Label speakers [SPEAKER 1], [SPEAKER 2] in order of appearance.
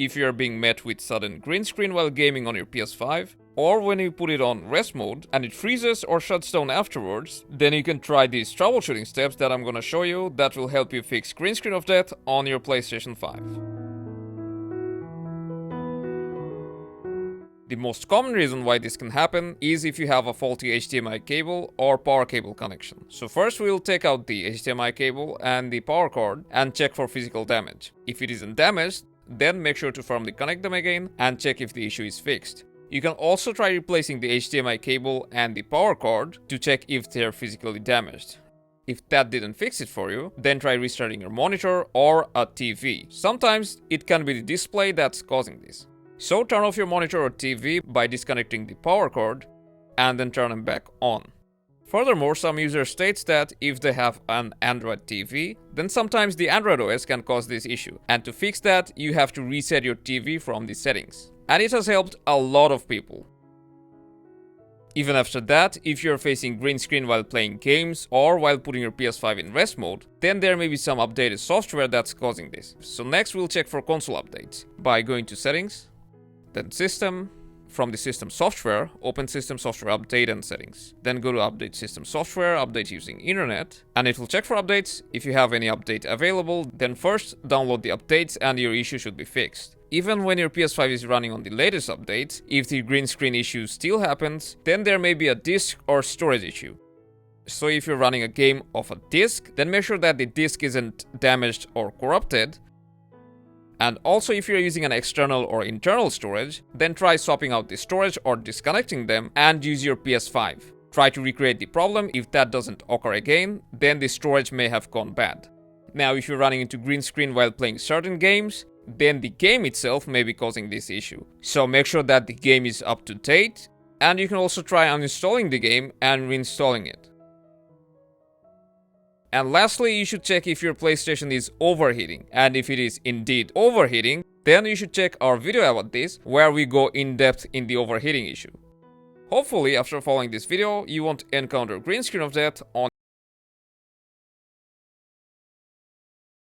[SPEAKER 1] if you are being met with sudden green screen while gaming on your PS5, or when you put it on rest mode and it freezes or shuts down afterwards, then you can try these troubleshooting steps that I'm gonna show you that will help you fix green screen of death on your PlayStation 5. The most common reason why this can happen is if you have a faulty HDMI cable or power cable connection. So first we'll take out the HDMI cable and the power cord and check for physical damage. If it isn't damaged, then make sure to firmly connect them again and check if the issue is fixed. You can also try replacing the HDMI cable and the power cord to check if they are physically damaged. If that didn't fix it for you, then try restarting your monitor or a TV. Sometimes it can be the display that's causing this. So turn off your monitor or TV by disconnecting the power cord and then turn them back on. Furthermore, some users state that if they have an Android TV, then sometimes the AndroidOS can cause this issue. And to fix that, you have to reset your TV from the settings. And it has helped a lot of people. Even after that, if you're facing green screen while playing games or while putting your PS5 in rest mode, then there may be some updated software that's causing this. So next we'll check for console updates by going to settings, then system. From the system software, open system software update and settings. Then go to update system software, update using internet, and it will check for updates. If you have any update available, then first download the updates and your issue should be fixed. Even when your PS5 is running on the latest updates, if the green screen issue still happens, then there may be a disk or storage issue. So if you're running a game off a disk, then make sure that the disk isn't damaged or corrupted. And also if you're using an external or internal storage, then try swapping out the storage or disconnecting them and use your PS5. Try to recreate the problem. If that doesn't occur again, then the storage may have gone bad. Now if you're running into green screen while playing certain games, then the game itself may be causing this issue. So make sure that the game is up to date, and you can also try uninstalling the game and reinstalling it. And lastly, you should check if your PlayStation is overheating. And if it is indeed overheating, then you should check our video about this, where we go in depth in the overheating issue. Hopefully, after following this video, you won't encounter green screen of death on